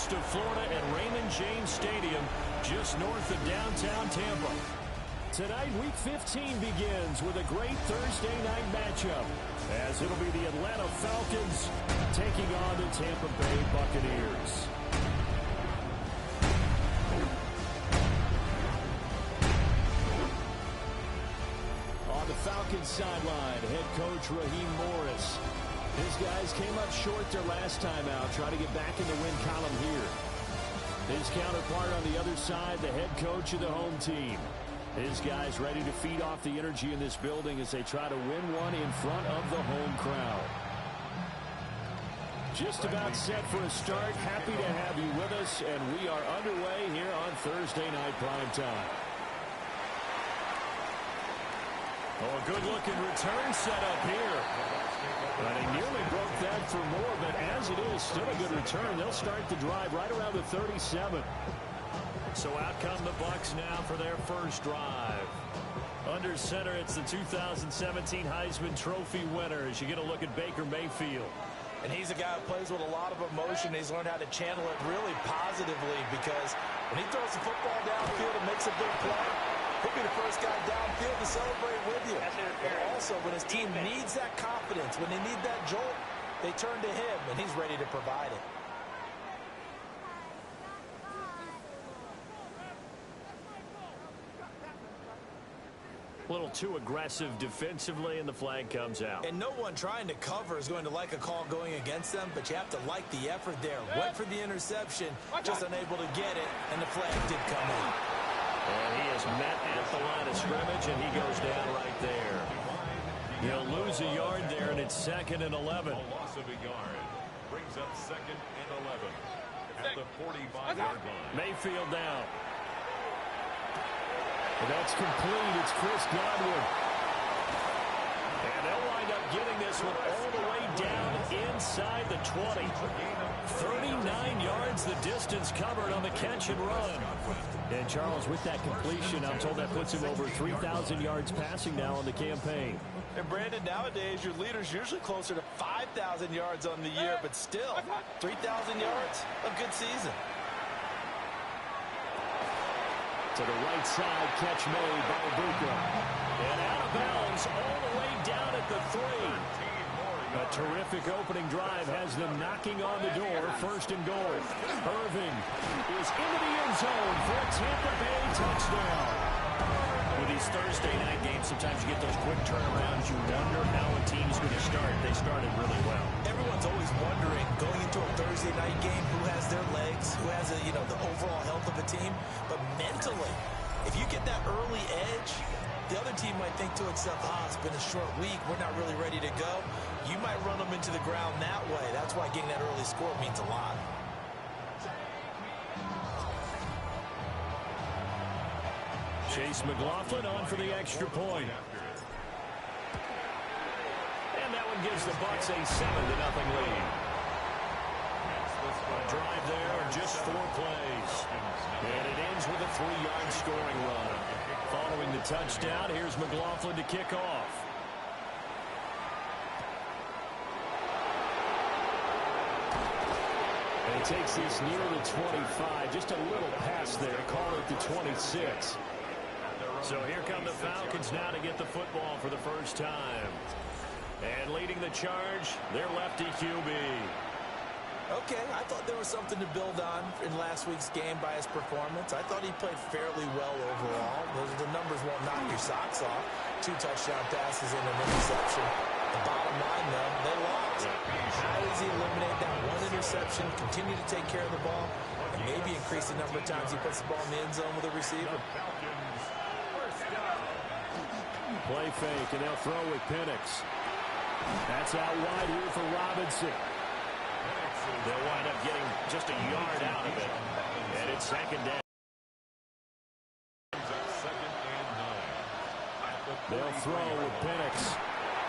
coast of Florida at Raymond James Stadium, just north of downtown Tampa. Tonight, Week 15 begins with a great Thursday night matchup, as it'll be the Atlanta Falcons taking on the Tampa Bay Buccaneers. On the Falcons sideline, head coach Raheem Morris. His guys came up short their last time out, trying to get back in the win column here. His counterpart on the other side, the head coach of the home team. His guys ready to feed off the energy in this building as they try to win one in front of the home crowd. Just about set for a start. Happy to have you with us, and we are underway here on Thursday Night Primetime. Oh, a good-looking return set up here. And he nearly broke that for more, but as it is, still a good return. They'll start the drive right around the 37. So out come the Bucs now for their first drive. Under center, it's the 2017 Heisman Trophy winner as you get a look at Baker Mayfield. And he's a guy who plays with a lot of emotion. He's learned how to channel it really positively because when he throws the football downfield and makes a big play, he'll be the first guy downfield to celebrate with you. But also, when his team needs that confidence, when they need that jolt, they turn to him, and he's ready to provide it. A little too aggressive defensively, and the flag comes out. And no one trying to cover is going to like a call going against them, but you have to like the effort there. Went for the interception, just unable to get it, and the flag did come in. And he is met at the line of scrimmage, and he goes down right there. He'll lose a yard there, and it's 2nd and 11. A loss of a yard brings up 2nd and 11 at the 45-yard line. Mayfield down. And that's complete. It's Chris Godwin. And they'll wind up getting this one all the way down inside the 20. 39 yards the distance covered on the catch and run. And Charles, with that completion, I'm told that puts him over 3,000 yards passing now on the campaign. And Brandon, nowadays your leader's usually closer to 5,000 yards on the year, but still 3,000 yards, a good season. To the right side, catch made by Bucca. And out of bounds all the way down at the 3. A terrific opening drive has them knocking on the door, 1st and goal. Irving is into the end zone for a Tampa Bay touchdown. With these Thursday night games, sometimes you get those quick turnarounds. You wonder how a team's going to start. They started really well. Everyone's always wondering, going into a Thursday night game, who has their legs, who has the overall health of a team. But mentally, if you get that early edge, the other team might think to itself, it's been a short week, we're not really ready to go. You might run them into the ground that way. That's why getting that early score means a lot. Chase McLaughlin on for the extra point. And that one gives the Bucs a 7-0 lead. Drive there, just 4 plays. And it ends with a 3-yard scoring run. Following the touchdown, here's McLaughlin to kick off. And he takes this near the 25. Just a little pass there. Call it the 26. So here come the Falcons now to get the football for the first time. And leading the charge, their lefty QB. Okay, I thought there was something to build on in last week's game by his performance. I thought he played fairly well overall. The numbers won't knock your socks off. 2 touchdown passes and an interception. The bottom line, though, they lost. How does he eliminate that one interception, continue to take care of the ball, and maybe increase the number of times he puts the ball in the end zone with a receiver? Play fake, and they'll throw with Penix. That's out wide here for Robinson. They'll wind up getting just a yard out of it. And it's 2nd down. They'll throw with Penix.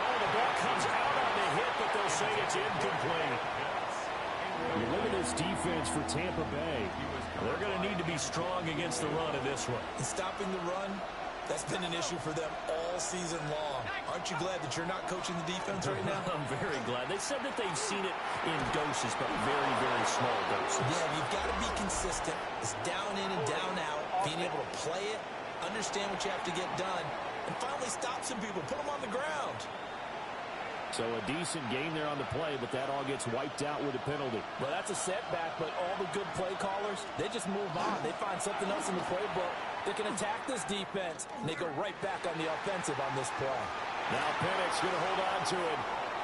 Oh, the ball comes out on the hit, but they'll say it's incomplete. You look at this defense for Tampa Bay. They're going to need to be strong against the run in this one. And stopping the run, that's been an issue for them all all season long. Aren't you glad that you're not coaching the defense right now? I'm very glad. They said that they've seen it in doses, but very, very small doses. Yeah, you've got to be consistent. It's down in and down out. Being able to play it, understand what you have to get done, and finally stop some people. Put them on the ground. So a decent gain there on the play, but that all gets wiped out with a penalty. Well, that's a setback, but all the good play callers, they just move on. They find something else in the playbook. They can attack this defense, and they go right back on the offensive on this play. Now Pennick's going to hold on to it,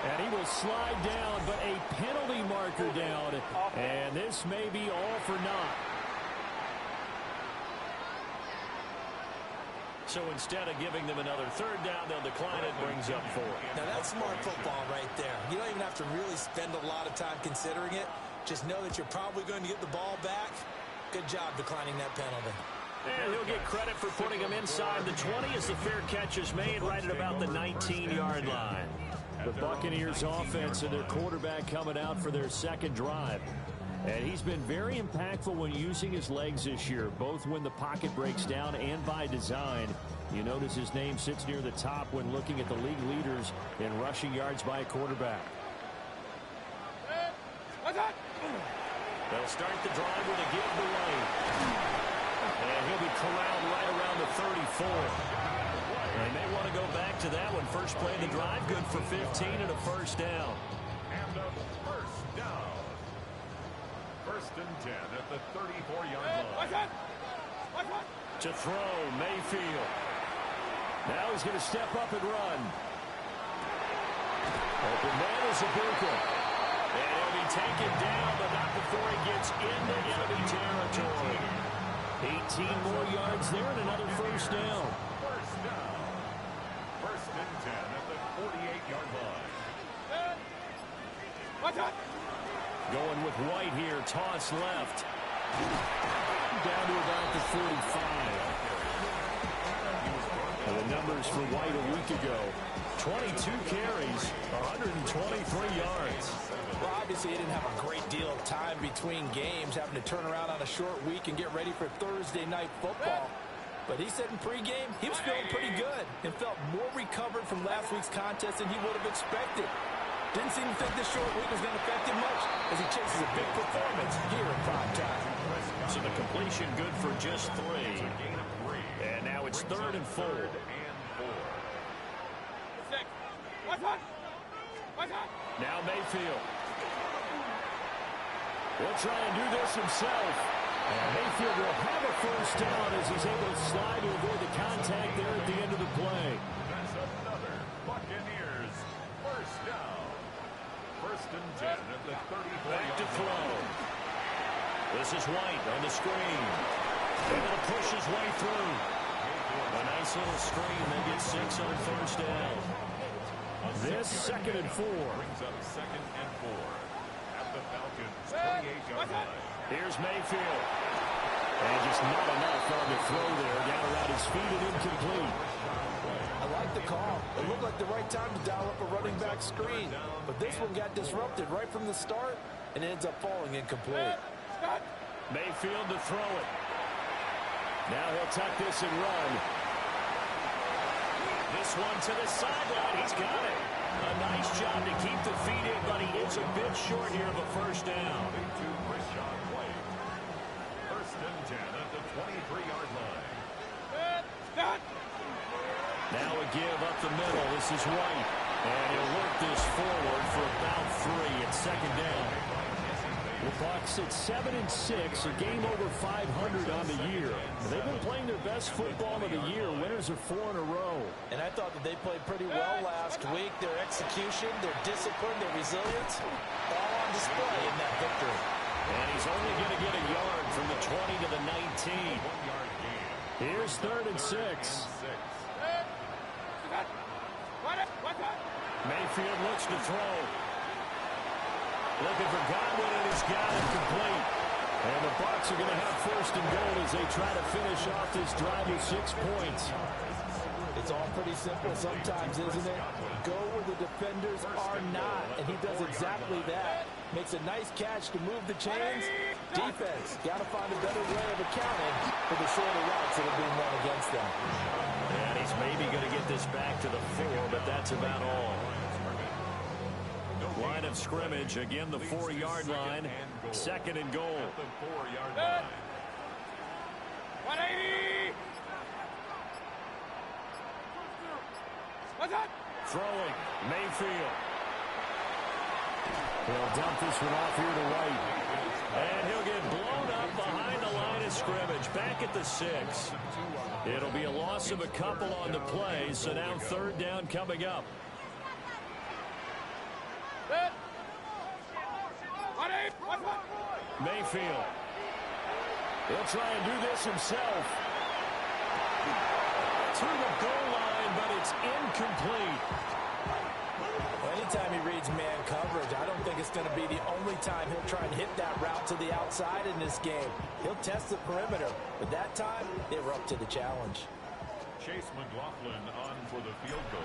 and he will slide down, but a penalty marker down, and this may be all for naught. So instead of giving them another third down, they'll decline it, brings up 4. Now, that's smart football right there. You don't even have to really spend a lot of time considering it. Just know that you're probably going to get the ball back. Good job declining that penalty. And he'll get credit for putting him inside the 20 as the fair catch is made right at about the 19-yard line. The Buccaneers offense and their quarterback coming out for their second drive. And he's been very impactful when using his legs this year, both when the pocket breaks down and by design. You notice his name sits near the top when looking at the league leaders in rushing yards by a quarterback. They'll start the drive with a give away. And he'll be corralled right around the 34. They may want to go back to that one. First play of the drive, good for 15 and a first down. And a first down. First and 10 at the 34-yard line. To throw, Mayfield. Now he's going to step up and run. Open man is Ibuka. And he'll be taken down, but not before he gets into enemy territory. 18 more yards there and another first down. First down. First and 10 at the 48-yard line. Going with White here, toss left. Down to about the 45. The numbers for White a week ago. 22 carries, 123 yards. Well, obviously, he didn't have a great deal of time between games, having to turn around on a short week and get ready for Thursday night football. But he said in pregame, he was feeling pretty good and felt more recovered from last week's contest than he would have expected. Didn't seem to think this short week was going to affect him much as he chases a big performance here in prime time. So the completion good for just 3. And now it's 3rd and 4. Now Mayfield. He'll try and do this himself. And Mayfield will have a first down as he's able to slide to avoid the contact there at the end of the play. That's another Buccaneers first down. First and 10 at the 34. Back to throw. This is White on the screen. Able to push his way through. A nice little screen. They get 6 on first down. This 2nd and 4. Brings up 2nd and 4 at the Falcons 28-yard line. Here's Mayfield. And just not enough on the throw there. Down around his feet and incomplete. I like the call. It looked like the right time to dial up a running back screen. But this one got disrupted right from the start and ends up falling incomplete. Mayfield to throw it. Now he'll tuck this and run. This one to the sideline. He's got it. A nice job to keep the feet in, but he is a bit short here of a first down. First and 10 at the 23-yard line. Now a give up the middle. This is White. And he'll work this forward for about 3 at 2nd down. The Bucs at 7-6, a game over 500 on the year. They've been playing their best football of the year. Winners are 4 in a row. And I thought that they played pretty well last week. Their execution, their discipline, their resilience, all on display in that victory. And he's only going to get a yard from the 20 to the 19. 1-yard gain. Here's 3rd and 6. Mayfield looks to throw. Looking for Godwin, and he's got it complete. And the Bucs are going to have 1st and goal as they try to finish off this drive with 6 points. It's all pretty simple sometimes, isn't it? Go where the defenders are not, and he does exactly that. Makes a nice catch to move the chains. Defense, got to find a better way of accounting for the shorter routes that are being run against them. And he's maybe going to get this back to the 4, but that's about all. Line of scrimmage, again the 4-yard line. Second and goal. At the 4-yard line. 180. What's that? Throwing, Mayfield. He'll dump this one off here to right. And he'll get blown up behind the line of scrimmage, back at the 6. It'll be a loss of a couple on the play, so now third down coming up. Mayfield. He'll try and do this himself. To the goal line, but it's incomplete. Anytime he reads man coverage, I don't think it's going to be the only time he'll try and hit that route to the outside in this game. He'll test the perimeter, but that time they were up to the challenge. Chase McLaughlin on for the field goal.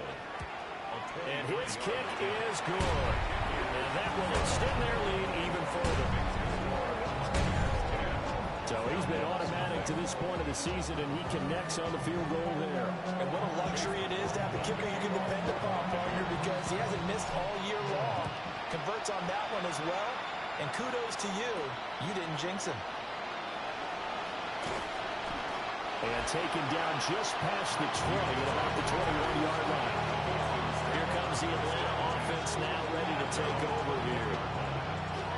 And his kick is good. And that will extend their lead even further. So he's been automatic to this point of the season, and he connects on the field goal there. And what a luxury it is to have a kicker you can depend upon, partner, because he hasn't missed all year long. Converts on that one as well. And kudos to you. You didn't jinx him. And taken down just past the 20 at about the 21-yard line. Here comes the Atlanta offense now ready to take over here.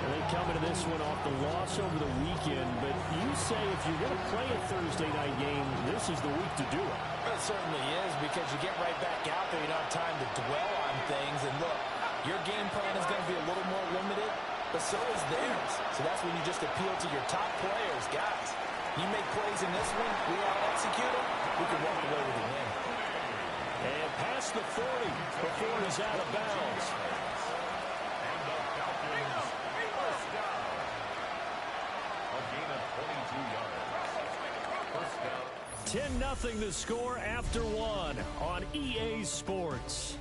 And they come into this one off the loss over the weekend, but you say if you're going to play a Thursday night game, this is the week to do it. It certainly is, because you get right back out there. You don't have time to dwell on things. And look, your game plan is going to be a little more limited, but so is theirs. So that's when you just appeal to your top players. Guys, you make plays in this one, we out-execute them, we can walk away with a win. And past the 40 before it is out of bounds. And the Falcons, first down. A gain of 22 yards. First down. 10-0 the score after 1 on EA Sports.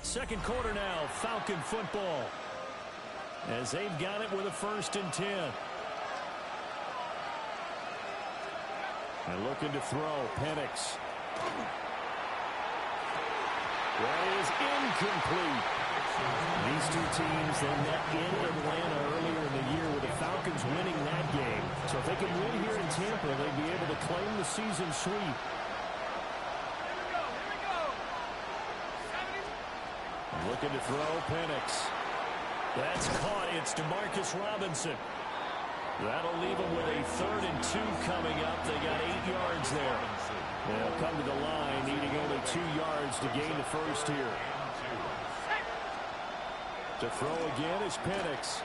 Second quarter now, Falcon football. As they've got it with a 1st and 10. And looking to throw, Penix. That is incomplete. These two teams, they met in Atlanta earlier in the year with the Falcons winning that game. So if they can win here in Tampa, they'd be able to claim the season sweep. Looking to throw, Penix. That's caught. It's DeMarcus Robinson. That'll leave them with a 3rd and 2 coming up. They got 8 yards there. They'll come to the line, needing only 2 yards to gain the first here. To throw again is Penix.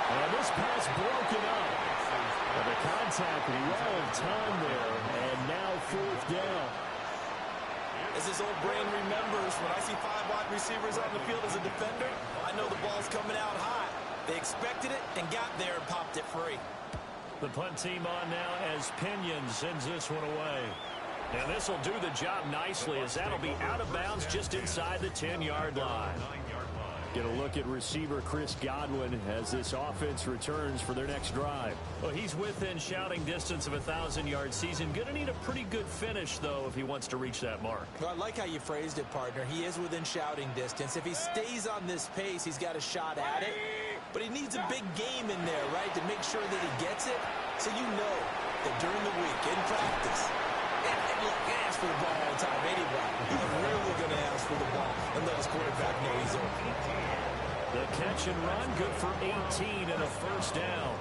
And this pass broken up. But the contact well in time there. And now 4th down. As his old brain remembers, when I see 5 wide receivers on the field as a defender, I know the ball's coming out high. They expected it and got there and popped it free. The punt team on now as Pinion sends this one away. Now this will do the job nicely, as that'll be out of bounds just inside the 10-yard line. Get a look at receiver Chris Godwin as this offense returns for their next drive. Well, he's within shouting distance of a 1,000-yard season. Going to need a pretty good finish, though, if he wants to reach that mark. Well, I like how you phrased it, partner. He is within shouting distance. If he stays on this pace, he's got a shot at it. But he needs a big game in there, right, to make sure that he gets it. So you know that during the week, in practice, and look, he asks for the ball all the time anyway. He's really going to ask for the ball and let his quarterback know he's open. The catch and run, good for 18 and a 1st down.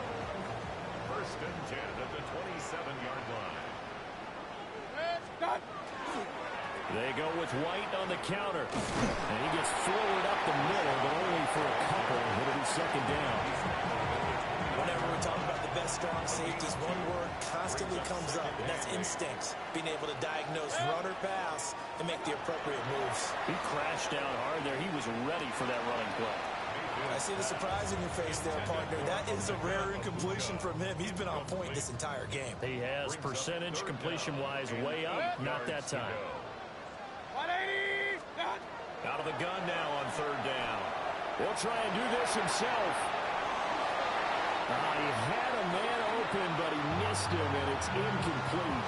1st and 10 at the 27-yard line. They go with White on the counter. And he gets forward up the middle, but only for a couple. It'll be 2nd down. Whenever we talk about the best strong safeties, one word constantly comes up, and that's instincts. Being able to diagnose run or pass and make the appropriate moves. He crashed down hard there. He was ready for that running play. I see the surprise in your face there, partner. That is a rare incompletion from him. He's been on point this entire game. He has percentage completion-wise way up. Not that time. 180. Out of the gun now on 3rd down. He'll try and do this himself. He had a man open, but he missed him, and it's incomplete.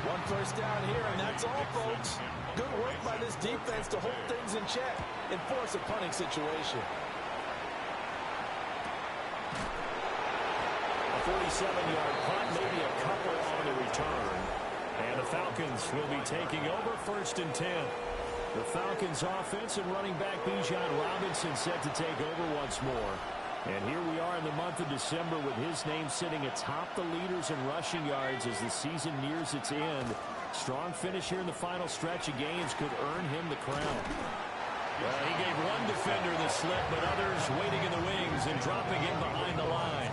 One first down here, and that's all, folks. Good work by this defense to hold things in check and force a punting situation. A 47-yard punt, maybe a couple on the return. And the Falcons will be taking over 1st and 10. The Falcons offense and running back Bijan Robinson set to take over once more. And here we are in the month of December with his name sitting atop the leaders in rushing yards as the season nears its end. Strong finish here in the final stretch of games could earn him the crown. Well, he gave one defender the slip, but others waiting in the wings and dropping him behind the line.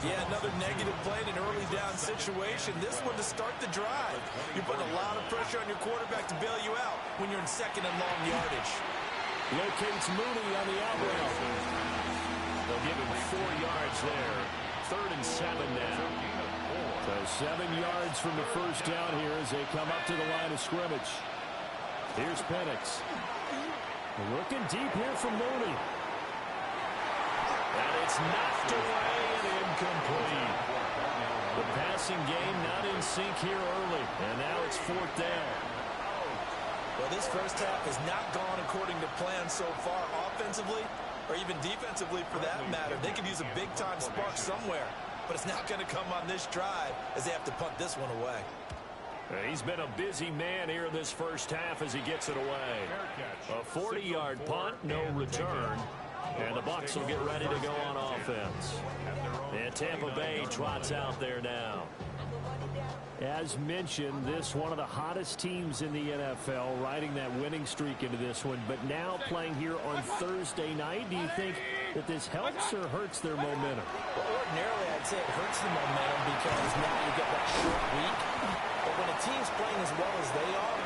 Yeah, another negative play in an early down situation. This one to start the drive. You're putting a lot of pressure on your quarterback to bail you out when you're in 2nd and long yardage. Locates Mooney on the out route. They'll give him 4 yards there. 3rd and 7 now. So 7 yards from the first down here as they come up to the line of scrimmage. Here's Penix. Looking deep here from Mooney. And it's knocked away and incomplete. The passing game not in sync here early. And now it's 4th down. Well, this first half has not gone according to plan so far offensively or even defensively for that matter. They could use a big-time spark somewhere, but it's not going to come on this drive as they have to punt this one away. He's been a busy man here in this first half as he gets it away. A 40-yard punt, no return. And the Bucs will get ready to go on offense. And Tampa Bay trots out there now. As mentioned, this one of the hottest teams in the NFL, riding that winning streak into this one, but now playing here on Thursday night. Do you think that this helps or hurts their momentum? Well, ordinarily, I'd say it hurts the momentum because now you get that short week. But when a team's playing as well as they are,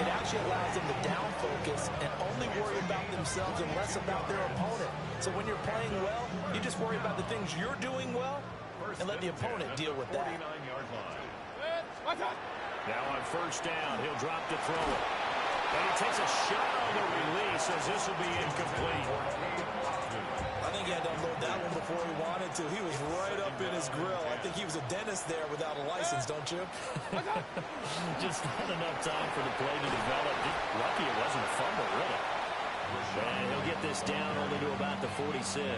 it actually allows them to down focus and only worry about themselves and less about their opponent. So when you're playing well, you just worry about the things you're doing well and let the opponent deal with that. Now on first down, he'll drop to throw it. And he takes a shot on the release as this will be incomplete. I think he had to unload that one before he wanted to. He was right up in his grill. I think he was a dentist there without a license, don't you? Just not enough time for the play to develop. Lucky it wasn't a fumble, really. And he'll get this down only to about the 46.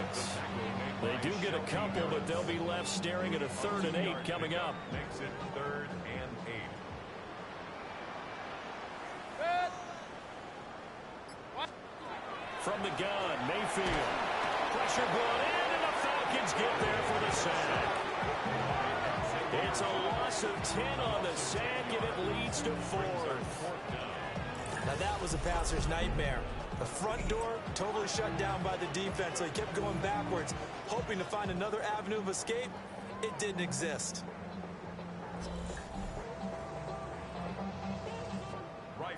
They do get a couple, but they'll be left staring at a 3rd and 8 coming up. Makes it 3rd and 8. From the gun, Mayfield. Pressure brought in, and the Falcons get there for the sack. It's a loss of 10 on the sack, and it leads to 4th. Now that was a passer's nightmare. The front door totally shut down by the defense, so he kept going backwards, hoping to find another avenue of escape. It didn't exist.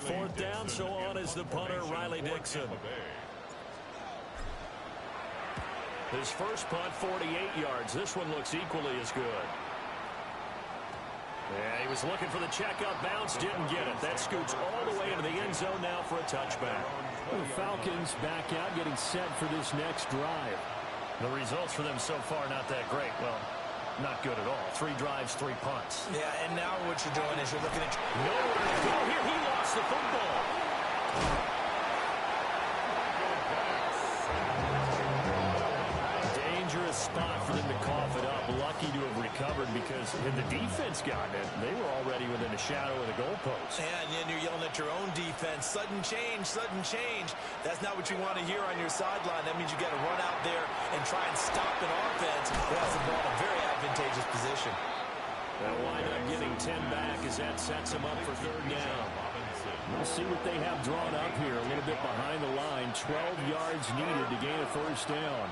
4th down, so on is the punter, Riley Dixon. His first punt, 48 yards. This one looks equally as good. Yeah, he was looking for the checkup bounce, didn't get it. That scoots all the way into the end zone now for a touchback. The Falcons back out, getting set for this next drive. The results for them so far not that great. Well, not good at all. 3 drives, 3 punts. Yeah, and now what you're doing is you're looking at... Nowhere to go here. He lost the football. Dangerous spot for them to cough it up. Lucky to have recovered because had the defense gotten it, they were already within a shadow of the goalpost. And then you're yelling at your own defense. Sudden change, sudden change. That's not what you want to hear on your sideline. That means you got to run out there and try and stop an offense that has the ball in a very advantageous position. They'll wind up getting 10 back as that sets them up for 3rd down. We'll see what they have drawn up here. A little bit behind the line. 12 yards needed to gain a 1st down.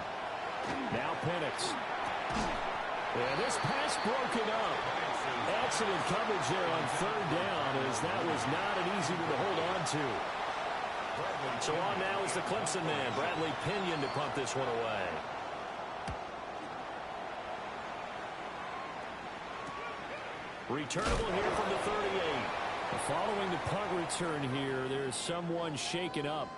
Now Penix. And this pass broken up. Excellent coverage there on 3rd down as that was not an easy one to hold on to. So on now is the Clemson man, Bradley Pinion, to punt this one away. Returnable here from the 38. Following the punt return here, there's someone shaken up.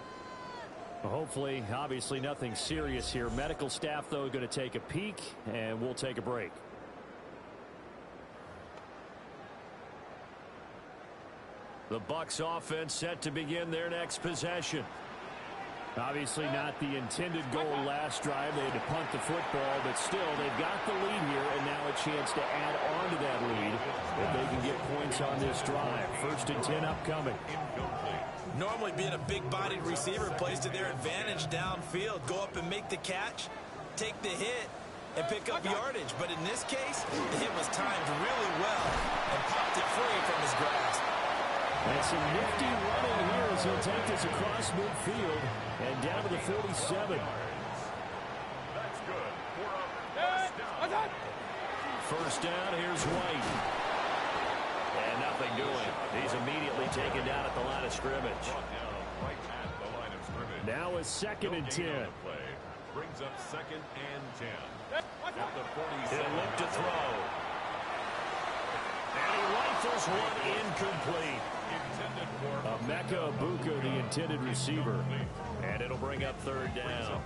Hopefully, obviously nothing serious here. Medical staff, though, going to take a peek, and we'll take a break. The Bucs offense set to begin their next possession. Obviously not the intended goal last drive. They had to punt the football, but still, they've got the lead here, and now a chance to add on to that lead if they can get points on this drive. 1st and 10 upcoming. Normally being a big-bodied receiver plays to their advantage downfield. Go up and make the catch, take the hit, and pick up yardage. But in this case, the hit was timed really well and popped it free from his grasp. And some nifty running here as he'll take this across midfield and down to the 47. That's good. First down. First down, here's White. And nothing doing. He's immediately taken down at the line of scrimmage. Right at the line of scrimmage. Now a 2nd and 10. Brings up 2nd and 10. At the 47. He'll look to throw. And he rifles one incomplete. Emeka Ibuka, the intended receiver. And it'll bring up 3rd down.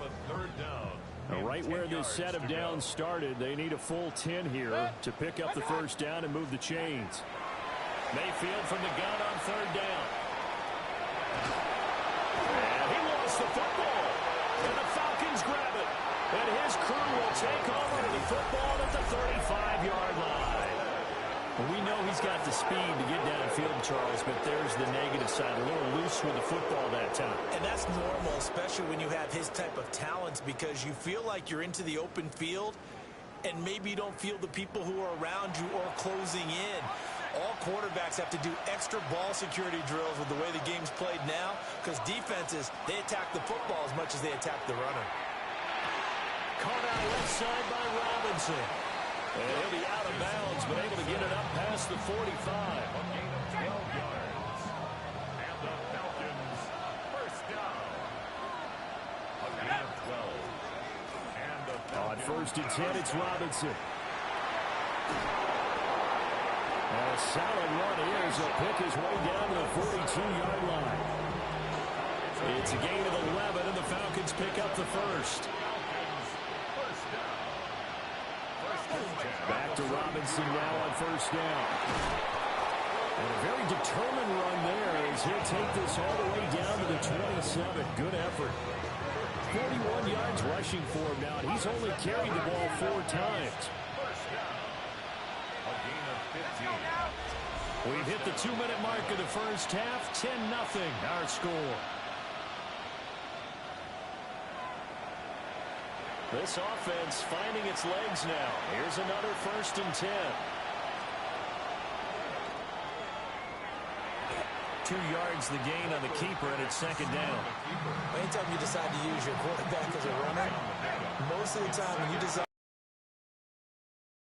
Right where this set of downs started, they need a full 10 here to pick up the 1st down and move the chains. Mayfield from the gun on 3rd down. And he lost the football. And the Falcons grab it. And his crew will take over to the football at the 35-yard line. We know he's got the speed to get downfield, Charles, but there's the negative side. A little loose with the football that time. And that's normal, especially when you have his type of talents, because you feel like you're into the open field and maybe you don't feel the people who are around you or closing in. All quarterbacks have to do extra ball security drills with the way the game's played now, because defenses, they attack the football as much as they attack the runner. Caught out left side by Robinson. And he'll be out of bounds, but able to get it up past the 45. A gain of 12 yards. And the Falcons, first down. A gain of 12. And the Falcons. On 1st and 10, it's Robinson. And a solid run here as he'll pick his way down to the 42-yard line. It's a gain of 11, and the Falcons pick up the 1st. Back to Robinson now on 1st down. And a very determined run there as he'll take this all the way down to the 27. Good effort. 41 yards rushing for him now, and he's only carried the ball 4 times. A gain of 15. We've hit the 2-minute mark of the first half. 10-0 our score. This offense finding its legs now. Here's another 1st and 10. 2 yards the gain on the keeper, and it's 2nd down. Anytime you decide to use your quarterback as a runner, most of the time when you decide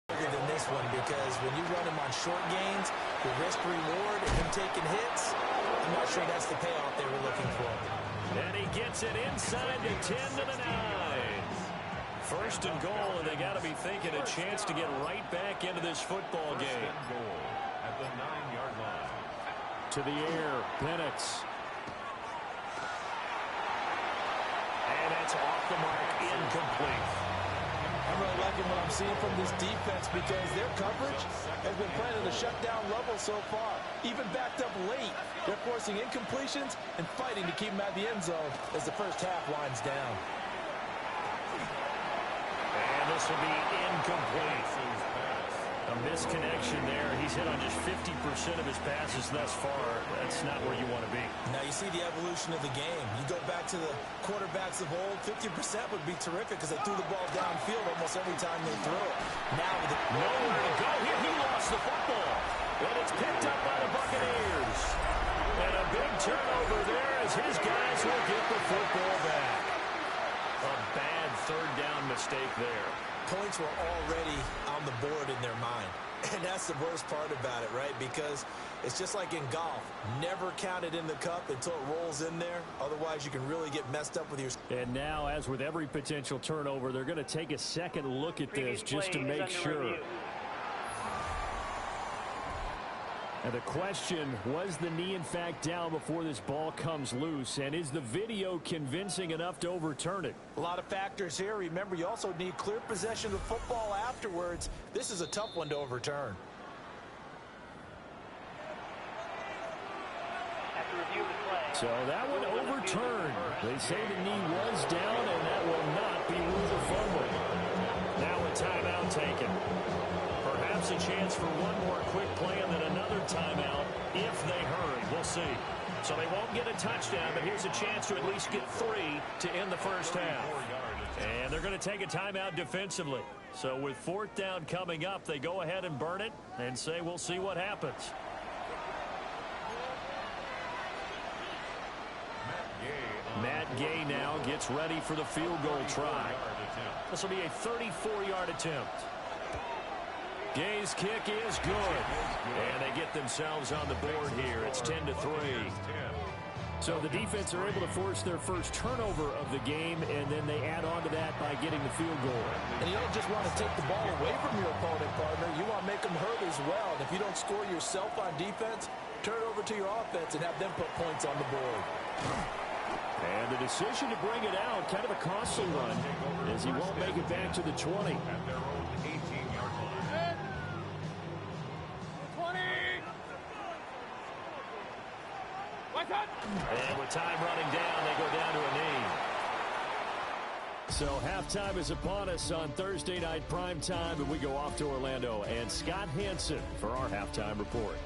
than this one, because when you run him on short gains, the risk reward and him taking hits, I'm not sure that's the payoff they were looking for. And he gets it inside the 10 to the 9. 1st and goal, and they got to be thinking a chance to get right back into this football game. Goal at the 9-yard line. To the air, Penix. And it's off the mark, incomplete. I'm really liking what I'm seeing from this defense, because their coverage has been playing at a shutdown level so far. Even backed up late, they're forcing incompletions and fighting to keep them at the end zone as the first half winds down. And this will be incomplete. A misconnection there. He's hit on just 50% of his passes thus far. That's not where you want to be. Now you see the evolution of the game. You go back to the quarterbacks of old, 50% would be terrific because they threw the ball downfield almost every time they threw it. Now with nowhere to go here. He lost the football. And it's picked up by the Buccaneers. And a big turnover there as his guys will get the football back. A bad 3rd down mistake there. Points were already on the board in their mind. And that's the worst part about it, right? Because it's just like in golf. Never count it in the cup until it rolls in there. Otherwise, you can really get messed up with your... And now, as with every potential turnover, they're going to take a second look at this just to make sure. And the question, was the knee in fact down before this ball comes loose? And is the video convincing enough to overturn it? A lot of factors here. Remember, you also need clear possession of the football afterwards. This is a tough one to overturn. So that one overturned. They say the knee was down, and that will not be ruled a fumble. Now a timeout taken. Perhaps a chance for one more quick play and then another timeout if they hurry. We'll see. So they won't get a touchdown, but here's a chance to at least get 3 to end the first half. And they're going to take a timeout defensively. So with 4th down coming up, they go ahead and burn it and say we'll see what happens. Matt Gay now gets ready for the field goal try. This will be a 34-yard attempt. Gay's kick is good. And they get themselves on the board here. It's 10-3. So the defense are able to force their first turnover of the game, and then they add on to that by getting the field goal. And you don't just want to take the ball away from your opponent, partner. You want to make them hurt as well. And if you don't score yourself on defense, turn it over to your offense and have them put points on the board. And the decision to bring it out, kind of a costly one, as he won't make it back to the 20. At their own 18-yard line. 20! And with time running down, they go down to a knee. So halftime is upon us on Thursday night primetime, and we go off to Orlando. And Scott Hansen for our halftime report.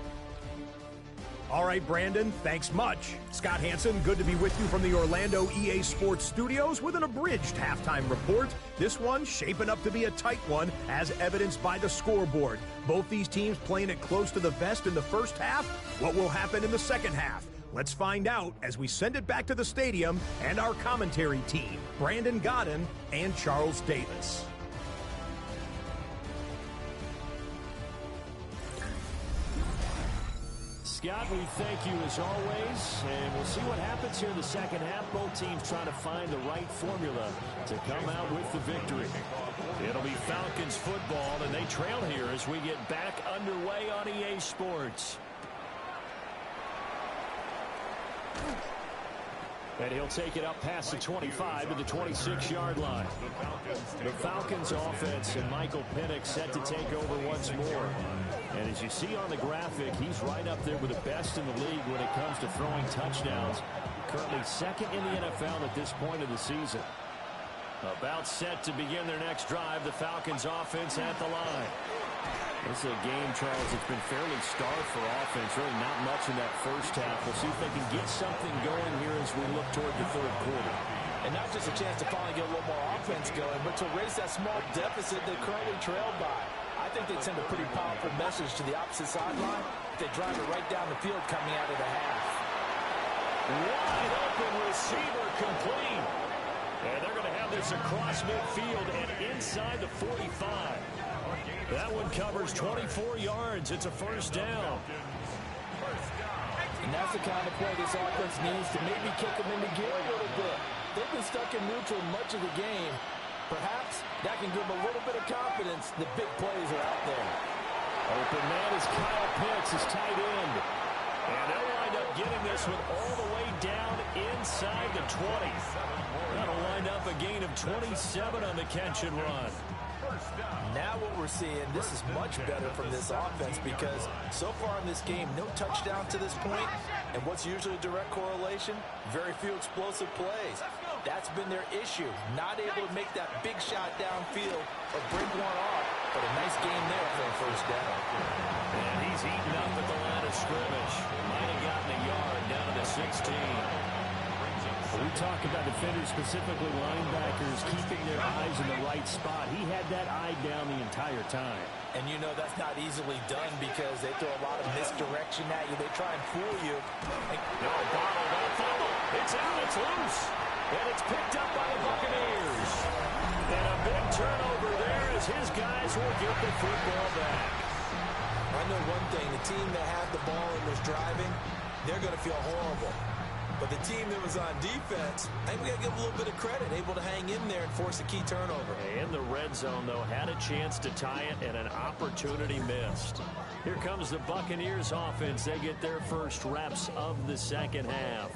All right, Brandon, thanks much. Scott Hansen, good to be with you from the Orlando EA Sports Studios with an abridged halftime report. This one shaping up to be a tight one, as evidenced by the scoreboard. Both these teams playing it close to the vest in the first half. What will happen in the second half? Let's find out as we send it back to the stadium and our commentary team, Brandon Godden and Charles Davis. Scott, we thank you as always, and we'll see what happens here in the second half. Both teams trying to find the right formula to come out with the victory. It'll be Falcons football, and they trail here as we get back underway on EA Sports. And he'll take it up past the 25 to the 26-yard line. The Falcons offense and Michael Penix set to take over once more. And as you see on the graphic, he's right up there with the best in the league when it comes to throwing touchdowns. Currently second in the NFL at this point of the season. About set to begin their next drive, the Falcons offense at the line. This is a game, Charles, it's been fairly starved for offense. Really not much in that first half. We'll see if they can get something going here as we look toward the third quarter. And not just a chance to finally get a little more offense going, but to erase that small deficit they currently trailed by. I think they'd send a pretty powerful message to the opposite sideline if they drive it right down the field coming out of the half. Wide open receiver complete. And they're going to have this across midfield and inside the 45. That one covers 24 yards. It's a first down. And that's the kind of play this offense needs to maybe kick them into gear a little bit. They've been stuck in neutral much of the game. Perhaps that can give them a little bit of confidence that big plays are out there. Open man is Kyle Pitts, his tight end. And they'll wind up getting this one all the way down inside the 20. That'll wind up a gain of 27 on the catch and run. Now what we're seeing, this is much better from this offense because so far in this game, no touchdown to this point. And what's usually a direct correlation? Very few explosive plays. That's been their issue. Not able to make that big shot downfield or break one off. But a nice game there for a first down. And he's eaten up at the line of scrimmage. Might have gotten a yard down to the 16. We talk about defenders, specifically linebackers, keeping their eyes in the right spot. He had that eye down the entire time. And you know that's not easily done because they throw a lot of misdirection at you. They try and fool you. No, bottle, no fumble. It's out, it's loose. And it's picked up by the Buccaneers. And a big turnover there as his guys will get the football back. I know one thing, the team that had the ball and was driving, they're going to feel horrible. But the team that was on defense, I think we got to give them a little bit of credit, able to hang in there and force a key turnover. In the red zone, though, had a chance to tie it and an opportunity missed. Here comes the Buccaneers offense. They get their first reps of the second half.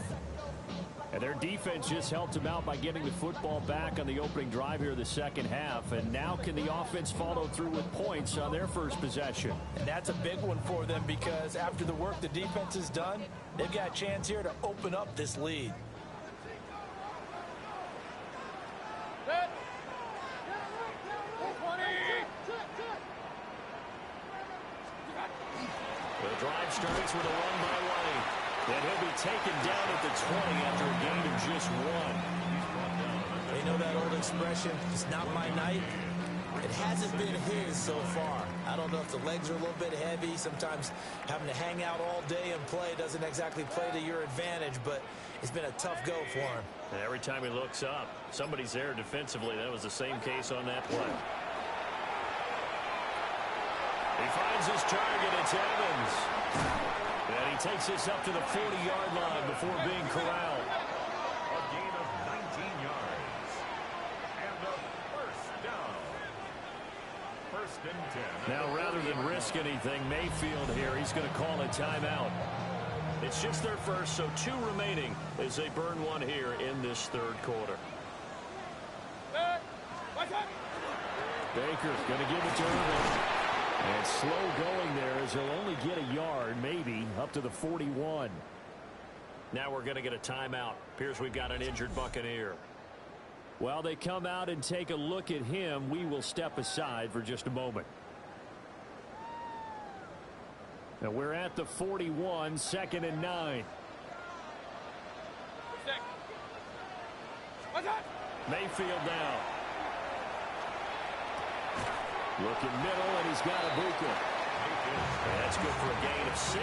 And their defense just helped them out by getting the football back on the opening drive here of the second half. And now can the offense follow through with points on their first possession? And that's a big one for them because after the work the defense has done, they've got a chance here to open up this lead. The drive starts with a run by White. And he'll be taken down at the 20 after a gain of just 1. They know that old expression, it's not my night. It hasn't been his so far. I don't know if the legs are a little bit heavy. Sometimes having to hang out all day and play doesn't exactly play to your advantage, but it's been a tough go for him. And every time he looks up, somebody's there defensively. That was the same case on that play. He finds his target. It's Evans. And he takes this up to the 40-yard line before being corralled. A gain of 19 yards. And a first down. First and 10. Now, rather than risk anything, Mayfield here, he's going to call a timeout. It's just their first, so 2 remaining as they burn 1 here in this third quarter. Baker's going to give it to Irvin. And slow going there as he'll only get a yard, maybe, up to the 41. Now we're going to get a timeout. Appears we've got an injured Buccaneer. While they come out and take a look at him, we will step aside for just a moment. Now we're at the 41, 2nd and 9. Mayfield now. Looking middle, and he's got a Buccaneers. And that's good for a gain of 6.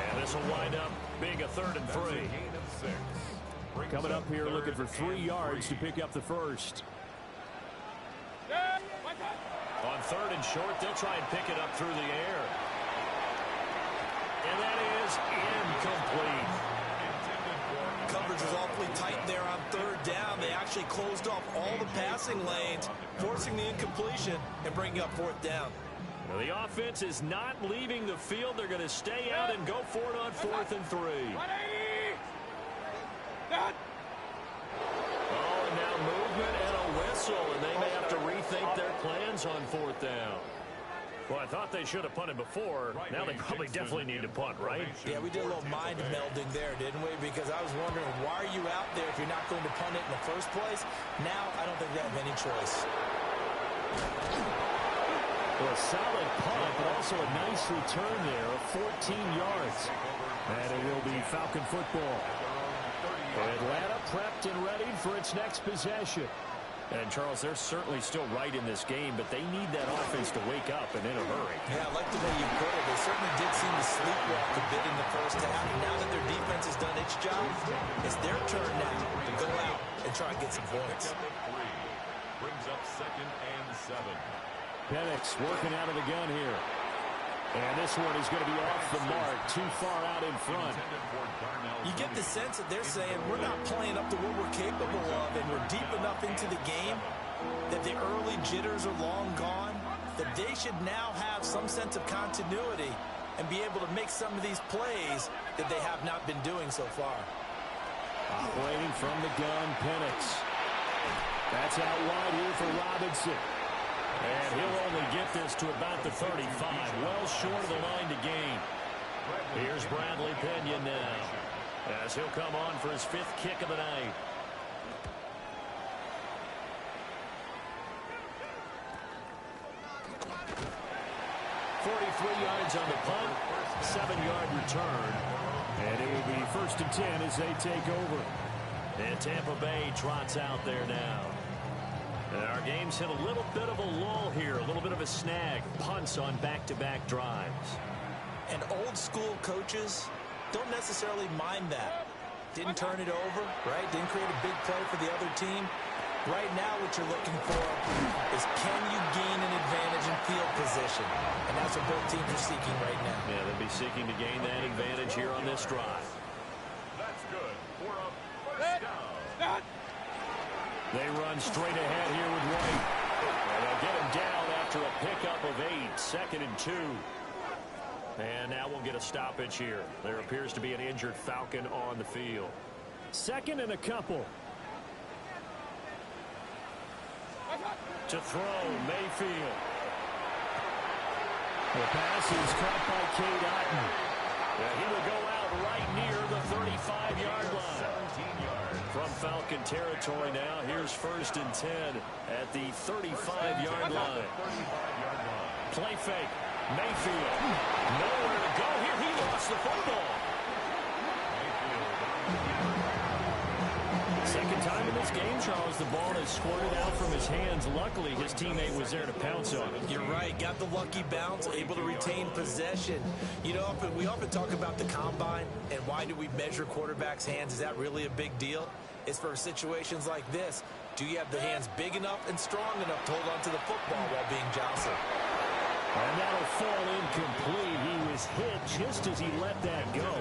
And this will wind up being a 3rd and 3. Coming up here looking for 3 yards to pick up the first. On 3rd and short, they'll try and pick it up through the air. And that is incomplete. Coverage was awfully tight there on 3rd down. They actually closed off all the passing lanes, forcing the incompletion and bringing up 4th down. Well, the offense is not leaving the field. They're going to stay out and go for it on 4th and 3. Oh, and now movement and a whistle, and they may have to rethink their plans on 4th down. Well, I thought they should have punted before. Now they probably definitely need to punt, right? Yeah, we did a little mind melding there, didn't we? Because I was wondering, why are you out there if you're not going to punt it in the first place? Now, I don't think they have any choice. Well, a solid punt, but also a nice return there of 14 yards. And it will be Falcon football. Atlanta prepped and ready for its next possession. And, Charles, they're certainly still right in this game, but they need that offense to wake up and in a hurry. Yeah, I like the way you put it. They certainly did seem to sleepwalk a bit in the first half. And now that their defense has done its job, it's their turn now to go out and try and get some points. Brings up 2nd and 7. Penix working out of the gun here. And this one is going to be off the mark, too far out in front. You get the sense that they're saying we're not playing up to what we're capable of, and we're deep enough into the game that the early jitters are long gone, that they should now have some sense of continuity and be able to make some of these plays that they have not been doing so far. Operating from the gun, Penix. That's out wide here for Robinson. And he'll only get this to about the 35, well short of the line to gain. Here's Bradley Pena now, as he'll come on for his 5th kick of the night. .43 yards on the punt, 7-yard return. And it will be 1st and 10 as they take over. And Tampa Bay trots out there now. And our game's hit a little bit of a lull here, a little bit of a snag. Punts on back-to-back drives. And old-school coaches don't necessarily mind that. Didn't turn it over, right? Didn't create a big play for the other team. Right now what you're looking for is, can you gain an advantage in field position? And that's what both teams are seeking right now. Yeah, they'll be seeking to gain that advantage here on this drive. That's good for a first down. They run straight ahead here with White. And they'll get him down after a pickup of 8, 2nd and 2. And now we'll get a stoppage here. There appears to be an injured Falcon on the field. Second and a couple. To throw, Mayfield. The pass is caught by Cade Otton. He will go out right near the 35-yard line. 17 yards. From Falcon territory now, here's 1st and 10 at the 35-yard line. Play fake. Mayfield. Nowhere to go here. He lost the football. Second time in this game, Charles, the ball has squirted out from his hands. Luckily, his teammate was there to pounce on it. You're right. Got the lucky bounce, able to retain possession. You know, we often talk about the combine and why do we measure quarterbacks' hands. Is that really a big deal? It's for situations like this. Do you have the hands big enough and strong enough to hold on to the football while being jostled? And that'll fall incomplete. He was hit just as he let that go.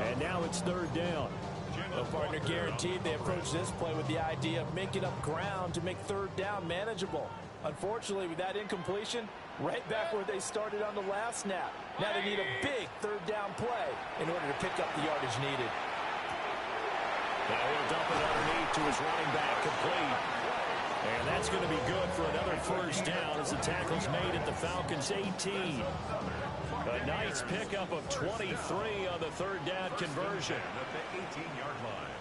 And now it's 3rd down. Well, partner, guaranteed they approach this play with the idea of making up ground to make 3rd down manageable. Unfortunately, with that incompletion, right back where they started on the last snap. Now they need a big 3rd down play in order to pick up the yardage needed. Now he'll dump it underneath to his running back, complete. And that's going to be good for another 1st down as the tackle's made at the Falcons' 18. A nice pickup of 23 on the 3rd down conversion. At the 18-yard line.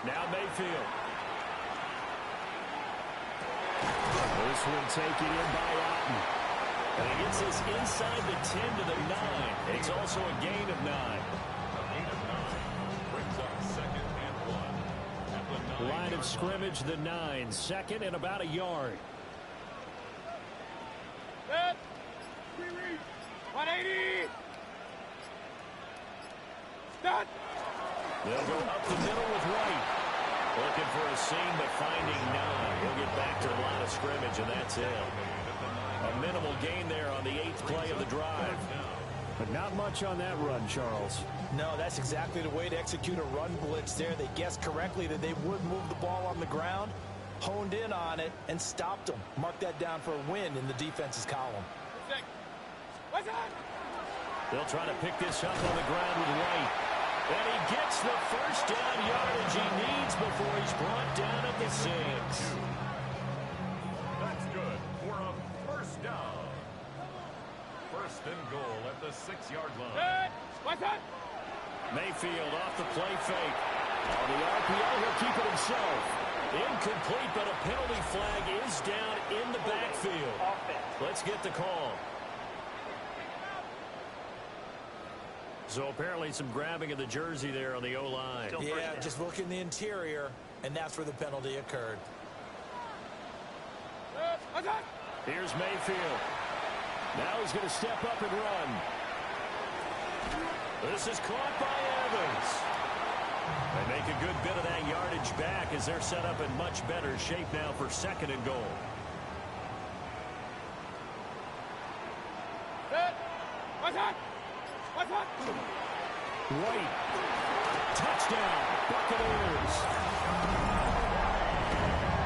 Now Mayfield. This one taken in by Otton. And he gets this inside the 10 to the 9. It's also a gain of 9. A gain of 9 brings up 2nd and 1. At the 9 Line of scrimmage, the 9. 2nd and about a yard. 180. They'll go up the middle with White. Looking for a seam, but finding none. He'll get back to the line of scrimmage, and that's it. A minimal gain there on the 8th play of the drive. But not much on that run, Charles. No, that's exactly the way to execute a run blitz there. They guessed correctly that they would move the ball on the ground, honed in on it, and stopped them. Mark that down for a win in the defense's column. They'll try to pick this up on the ground with White. And he gets the 1st down yardage he needs before he's brought down at the 6. That's good for a 1st down. 1st and goal at the 6-yard line. Mayfield off the play fake. On the RPO, he'll keep it himself. Incomplete, but a penalty flag is down in the backfield. Let's get the call. So apparently some grabbing of the jersey there on the O-line. Yeah, just working the interior, and that's where the penalty occurred. Here's Mayfield. Now he's going to step up and run. This is caught by Evans. They make a good bit of that yardage back as they're set up in much better shape now for 2nd and goal. White. Touchdown, Buccaneers.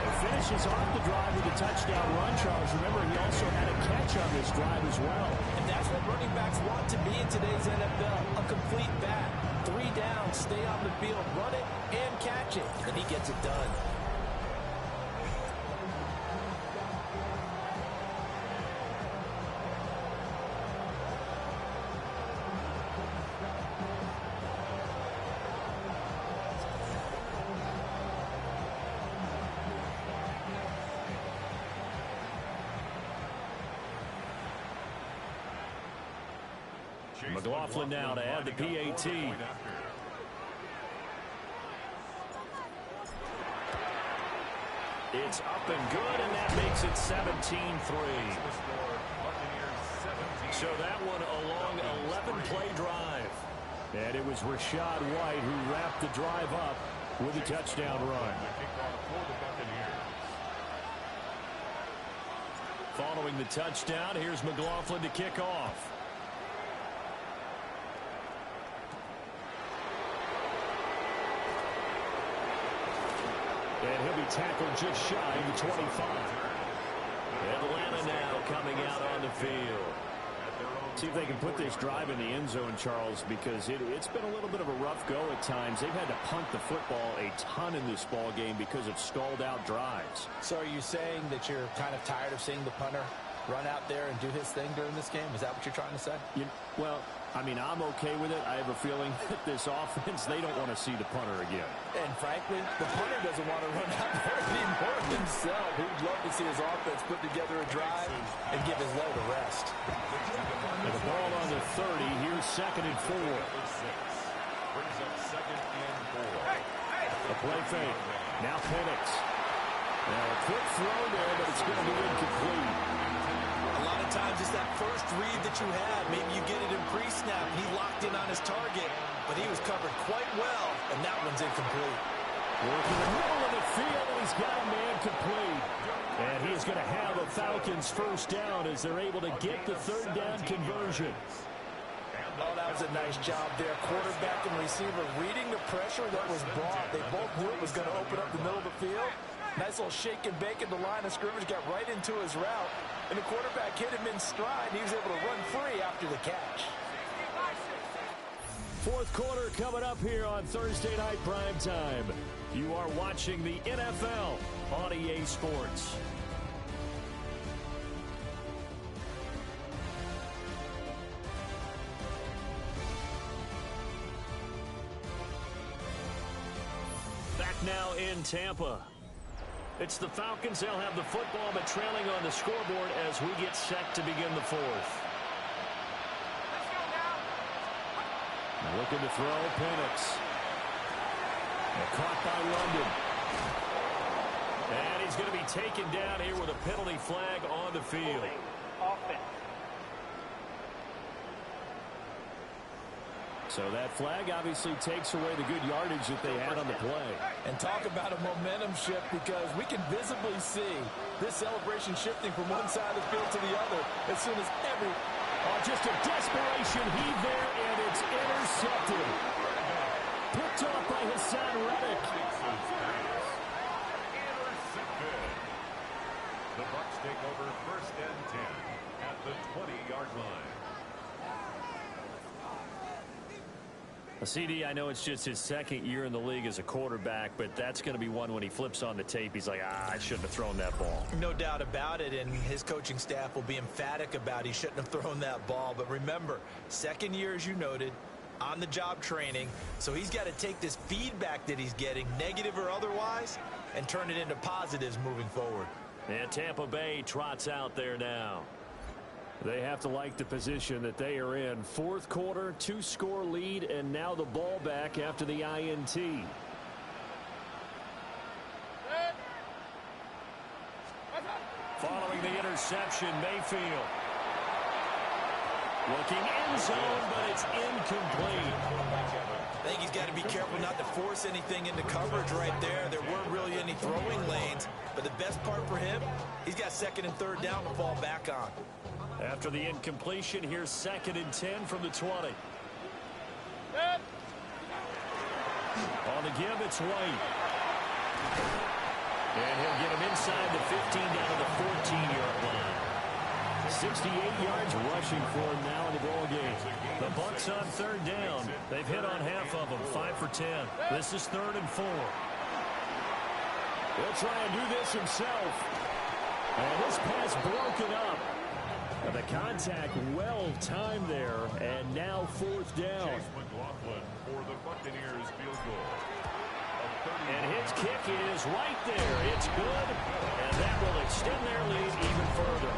He finishes off the drive with a touchdown run, Charles. Remember, he also had a catch on this drive as well. And that's what running backs want to be in today's NFL. A complete back. 3 downs, stay on the field, run it, and catch it. And he gets it done. McLaughlin now to add the PAT. It's up and good, and that makes it 17-3. So that one a long 11-play drive. And it was Rashad White who wrapped the drive up with a touchdown run. Following the touchdown, here's McLaughlin to kick off. And he'll be tackled just shy of the 25. Atlanta now coming out on the field. See if they can put this drive in the end zone, Charles, because it's been a little bit of a rough go at times. They've had to punt the football a ton in this ball game because of stalled-out drives. So are you saying that you're kind of tired of seeing the punter run out there and do his thing during this game? Is that what you're trying to say? Well, I mean, I'm okay with it. I have a feeling that this offense, they don't want to see the punter again. And frankly, the punter doesn't want to run out there anymore himself. He'd love to see his offense put together a drive and give his leg a rest. And the ball on the 30. Here's 2nd and 4. Brings up 2nd and 4. A play fake. Now Penix. Now a quick throw there, but it's going to be incomplete. A lot of times it's that first read that you have. Maybe you get it in pre-snap. He locked in on his target, but he was covered quite well, and that one's incomplete. Working the middle of the field, and he's got a man complete. And he is going to have a Falcons first down as they're able to get the 3rd down conversion. Oh, that was a nice job there. Quarterback and receiver reading the pressure that was brought. They both knew it was going to open up the middle of the field. Nice little shake and bake at the line of scrimmage, got right into his route. And the quarterback hit him in stride, and he was able to run free after the catch. 4th quarter coming up here on Thursday Night Primetime. You are watching the NFL on EA Sports. Back now in Tampa. It's the Falcons. They'll have the football, but trailing on the scoreboard as we get set to begin the 4th. Looking to throw, Penix. And caught by London. And he's going to be taken down here with a penalty flag on the field. So that flag obviously takes away the good yardage that they had on the play. And talk about a momentum shift, because we can visibly see this celebration shifting from one side of the field to the other as soon as just a desperation heave there, and it's intercepted. Picked off by Hassan Reddick. Intercepted. The Bucs take over 1st and 10 at the 20-yard line. CD, I know it's just his 2nd year in the league as a quarterback, but that's going to be one when he flips on the tape. He's like, I shouldn't have thrown that ball. No doubt about it, and his coaching staff will be emphatic about he shouldn't have thrown that ball. But remember, 2nd year, as you noted, on-the-job training, so he's got to take this feedback that he's getting, negative or otherwise, and turn it into positives moving forward. And Tampa Bay trots out there now. They have to like the position that they are in. 4th quarter, 2-score lead, and now the ball back after the INT. Following the interception, Mayfield. Looking end zone, but it's incomplete. I think he's got to be careful not to force anything into coverage right there. There weren't really any throwing lanes, but the best part for him, he's got 2nd and 3rd down to fall back on. After the incompletion, here's 2nd and 10 from the 20. On the give, it's White. And he'll get him inside the 15 down to the 14-yard line. 68 yards rushing for him now in the ball game. The Bucs on 3rd down. They've hit on half of them, 5 for 10. This is 3rd and 4. He'll try and do this himself. And this pass broken up. And the contact well-timed there, and now 4th down. Chase McLaughlin for the Buccaneers field goal. And his kick is right there. It's good, and that will extend their lead even further.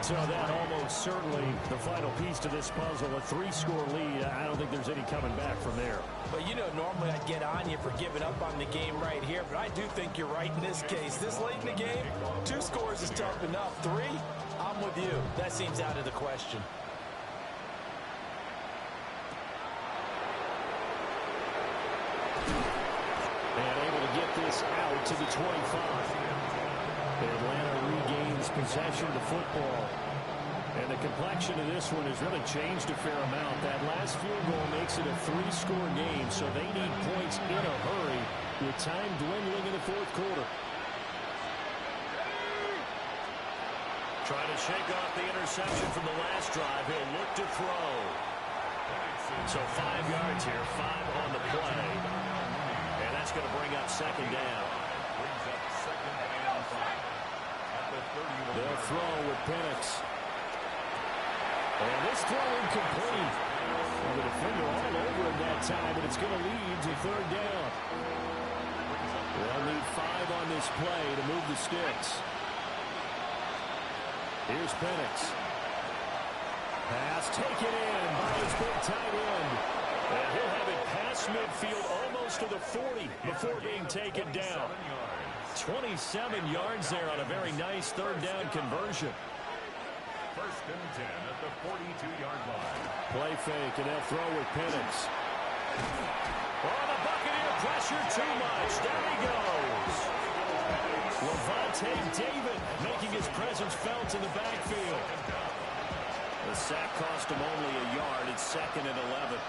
So that almost certainly the final piece to this puzzle, a 3-score lead. I don't think there's any coming back from there. Well, you know, normally I'd get on you for giving up on the game right here, but I do think you're right in this case. This late in the game, 2 scores is tough enough. 3, I'm with you. That seems out of the question. And able to get this out to the 25. Atlanta regains possession of the football. And the complexion of this one has really changed a fair amount. That last field goal makes it a 3-score game, so they need points in a hurry with time dwindling in the 4th quarter. Trying to shake off the interception from the last drive. He'll look to throw. So 5 yards here, 5 on the play. And that's going to bring up second down. They'll throw with Penix. And this throw incomplete. Well, the defender all over him that time, but it's going to lead to third down. They'll need 5 on this play to move the sticks. Here's Penix. Pass taken in by his big tight end. And he'll have it past midfield almost to the 40 before being taken down. 27 yards there on a very nice third down conversion. First and 10 at the 42-yard line. Play fake, and they'll throw with Penix. Oh, the Buccaneer pressure too much. There he goes. Levante David making his presence felt in the backfield. The sack cost him only a yard. It's second and 11.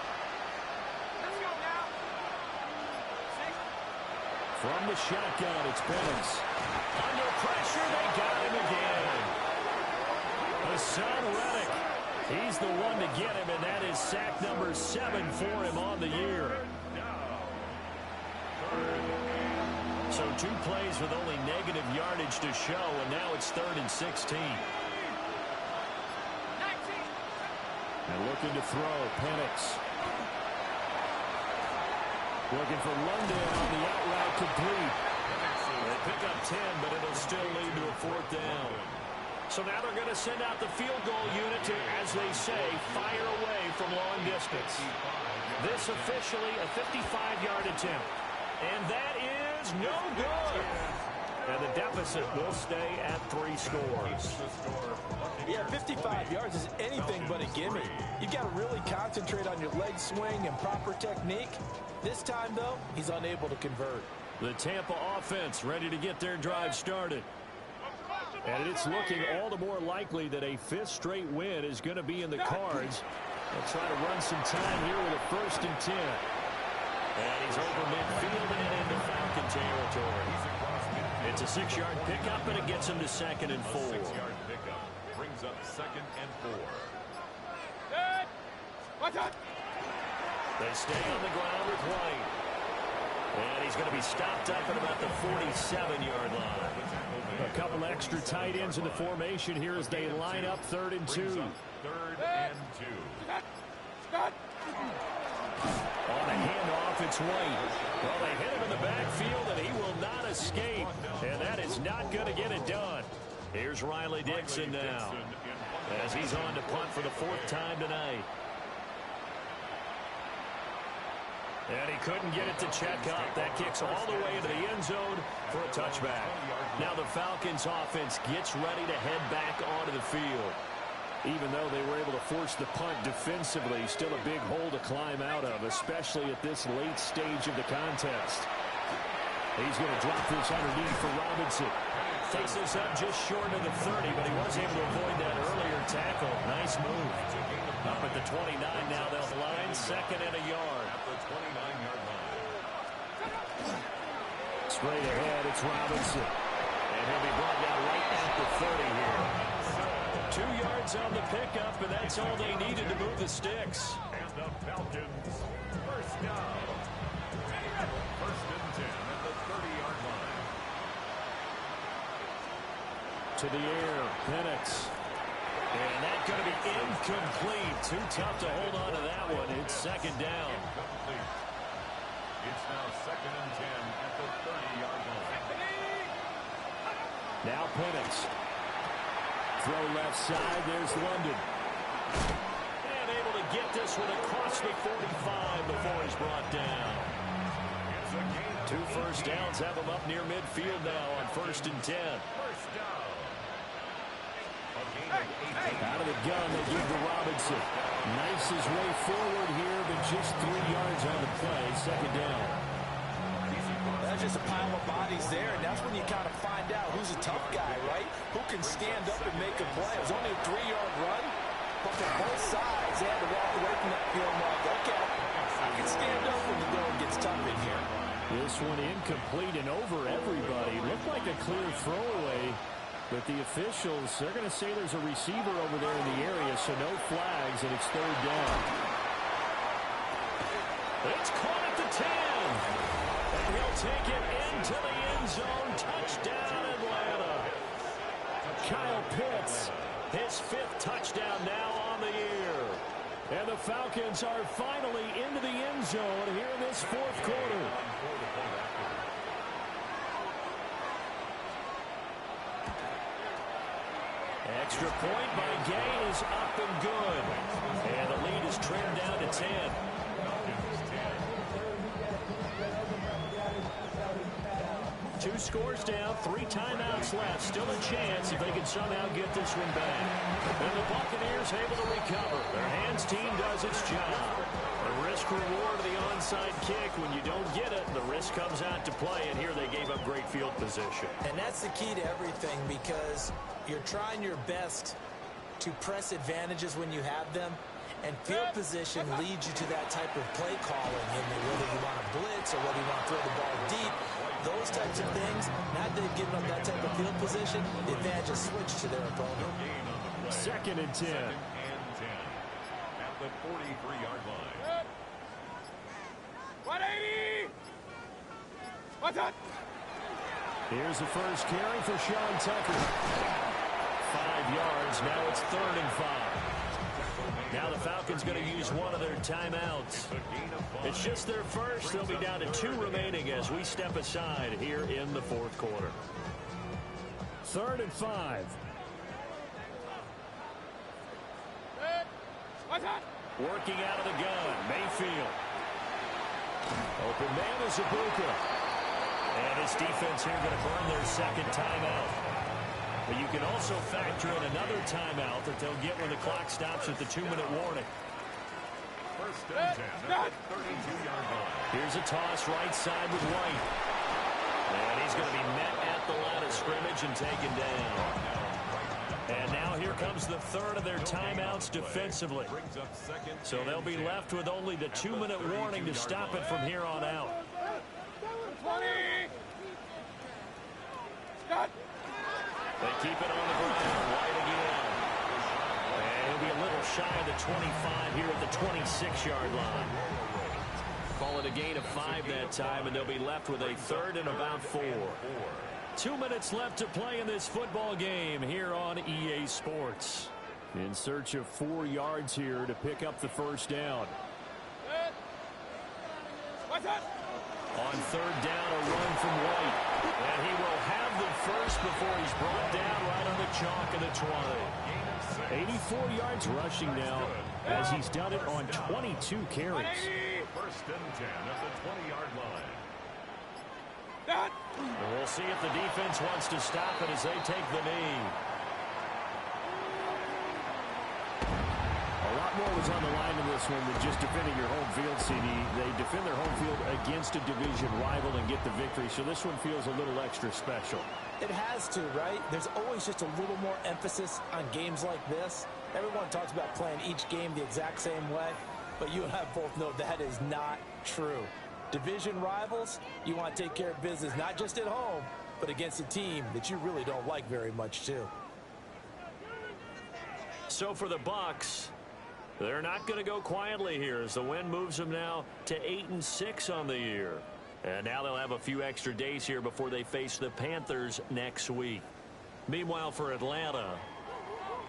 Let's go now. From the shotgun, it's Penix. Under pressure, they got him again. Hassan Reddick. He's the one to get him, and that is sack number 7 for him on the year. So 2 plays with only negative yardage to show, and now it's 3rd and 16. And looking to throw, Penix. Looking for London on the out route complete. They pick up 10, but it'll still lead to a 4th down. So now they're going to send out the field goal unit to, as they say, fire away from long distance. This officially a 55-yard attempt. And that is no good. And the deficit will stay at 3 scores. Yeah, 55 yards is anything but a gimme. You've got to really concentrate on your leg swing and proper technique. This time, though, he's unable to convert. The Tampa offense ready to get their drive started. And it's looking all the more likely that a 5th straight win is going to be in the cards. They'll try to run some time here with a 1st and 10. And he's over midfield and into Falcon territory. It's a 6-yard pickup, and it gets him to 2nd and 4. 6-yard pickup brings up 2nd and 4. Good. Watch out. They stay on the ground with White. And he's going to be stopped up at about the 47-yard line. A couple extra tight ends in the formation here as they line up 3rd and 2. 3rd and 2. Scott. On a handoff, it's White. Well, they hit him in the backfield, and he will not escape. And that is not going to get it done. Here's Riley Dixon now, as he's on to punt for the 4th time tonight. And he couldn't get it to check up. That kicks all the way into the end zone for a touchback. Now the Falcons offense gets ready to head back onto the field. Even though they were able to force the punt defensively, still a big hole to climb out of, especially at this late stage of the contest. He's going to drop this underneath for Robinson. Takes this up just short of the 30, but he was able to avoid that earlier tackle. Nice move. Up at the 29 now, they'll line 2nd and a yard. At the 29-yard line. Straight ahead, it's Robinson. And he'll be brought down right at the 30 here. 2 yards on the pickup, and that's all they needed to move the sticks. And the Falcons, 1st down. 1st and 10 at the 30-yard line. To the air, Penix. And that's going to be incomplete. Too tough to hold on to that one. It's 2nd down. Incomplete. It's now 2nd and 10 at the 30-yard line. Now Penix. Throw left side. There's London. And able to get this one across the 45 before he's brought down. 2 first downs have him up near midfield now on 1st and 10. First down. Out of the gun, they give to Robinson. Nice his way forward here, but just 3 yards on the play. 2nd down. That's just a pile of bodies there, and that's when you kind of find out who's a tough guy, right? Who can stand up and make a play. It was only a 3-yard run, but for both sides, they had to walk away from that field like, okay, I can stand up when the going gets tough in here. This one incomplete and over everybody. Looked like a clear throwaway. But the officials, they're going to say there's a receiver over there in the area, so no flags, and it's third down. It's caught at the 10. And he'll take it into the end zone. Touchdown, Atlanta. Kyle Pitts, his 5th touchdown now on the year. And the Falcons are finally into the end zone here in this 4th quarter. Extra point by Gay is up and good. And the lead is trimmed down to 10. 2 scores down, 3 timeouts left. Still a chance if they can somehow get this one back. And the Buccaneers able to recover. Their hands team does its job. The risk reward of the onside kick. When you don't get it, the risk comes out to play. And here they gave up great field position. And that's the key to everything, because you're trying your best to press advantages when you have them. And field position leads you to that type of play calling. And whether you want to blitz or whether you want to throw the ball deep, those types of things, now they've given up that type of field position, the advantage is switched to their opponent. 2nd and 10. At the 43-yard line. 180! What's up? Here's the first carry for Sean Tucker. 5 yards. Now it's 3rd and 5. Now the Falcons going to use one of their timeouts. It's just their first. They'll be down to 2 remaining as we step aside here in the 4th quarter. 3rd and 5. What's up? Working out of the gun. Mayfield. Open man is Ibuka. And his defense here going to burn their 2nd timeout. But you can also factor in another timeout that they'll get when the clock stops at the 2-minute warning. 1st and 10 at the 32-yard line. Here's a toss right side with White. And he's going to be met at the line of scrimmage and taken down. And now here comes the 3rd of their timeouts defensively. So they'll be left with only the 2-minute warning to stop it from here on out. 20! Stop! They keep it on the ground. White again. And he'll be a little shy of the 25 here at the 26-yard line. Call it a gain of 5 that time, and they'll be left with a 3rd and about 4. 2 minutes left to play in this football game here on EA Sports. In search of 4 yards here to pick up the first down. What's up? On 3rd down, a run from White. And he will have the first before he's brought down right on the chalk of the 20. 84 yards rushing now as he's done it on 22 carries. 1st and 10 at the 20-yard line. And we'll see if the defense wants to stop it as they take the knee. A lot more was on the line in this one than just defending your home field, CD. They defend their home field against a division rival and get the victory, so this one feels a little extra special. It has to, right? There's always just a little more emphasis on games like this. Everyone talks about playing each game the exact same way, but you and I both know that is not true. Division rivals, you want to take care of business not just at home, but against a team that you really don't like very much too. So for the Bucs, they're not going to go quietly here as the win moves them now to 8-6 on the year. And now they'll have a few extra days here before they face the Panthers next week. Meanwhile, for Atlanta,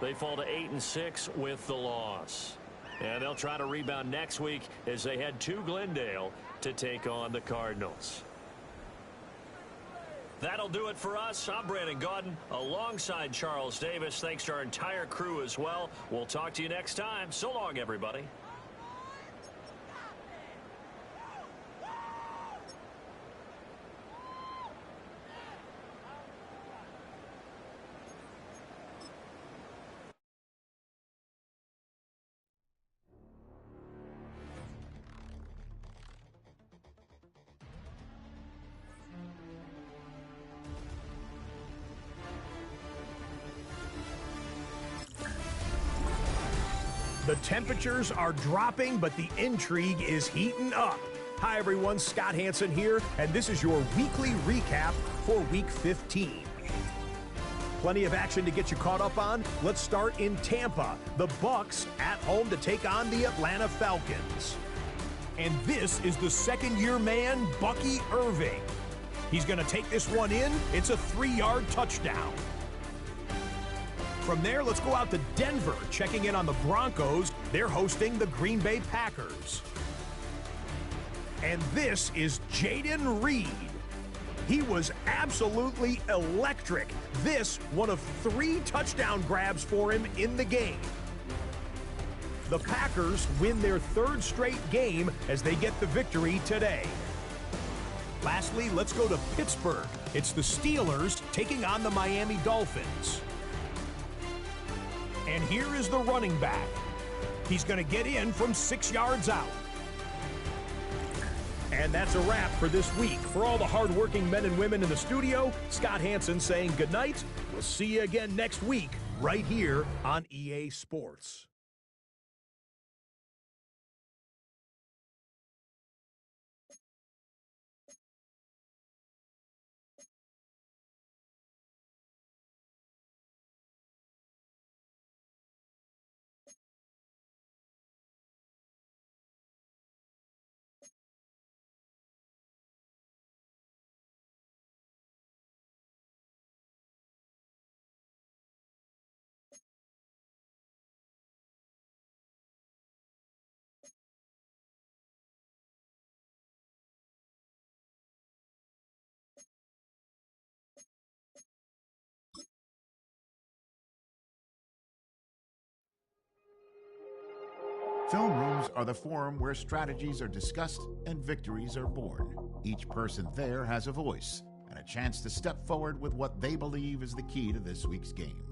they fall to 8-6 with the loss. And they'll try to rebound next week as they head to Glendale to take on the Cardinals. That'll do it for us. I'm Brandon Gaudin alongside Charles Davis. Thanks to our entire crew as well. We'll talk to you next time. So long, everybody. The temperatures are dropping, but the intrigue is heating up. Hi, everyone. Scott Hanson here, and this is your weekly recap for Week 15. Plenty of action to get you caught up on. Let's start in Tampa. The Bucs at home to take on the Atlanta Falcons. And this is the second-year man, Bucky Irving. He's going to take this one in. It's a 3-yard touchdown. From there, let's go out to Denver, checking in on the Broncos. They're hosting the Green Bay Packers. And this is Jaden Reed. He was absolutely electric. This, one of 3 touchdown grabs for him in the game. The Packers win their 3rd straight game as they get the victory today. Lastly, let's go to Pittsburgh. It's the Steelers taking on the Miami Dolphins. And here is the running back. He's going to get in from 6 yards out. And that's a wrap for this week. For all the hardworking men and women in the studio, Scott Hansen saying goodnight. We'll see you again next week right here on EA Sports. Film rooms are the forum where strategies are discussed and victories are born. Each person there has a voice and a chance to step forward with what they believe is the key to this week's game.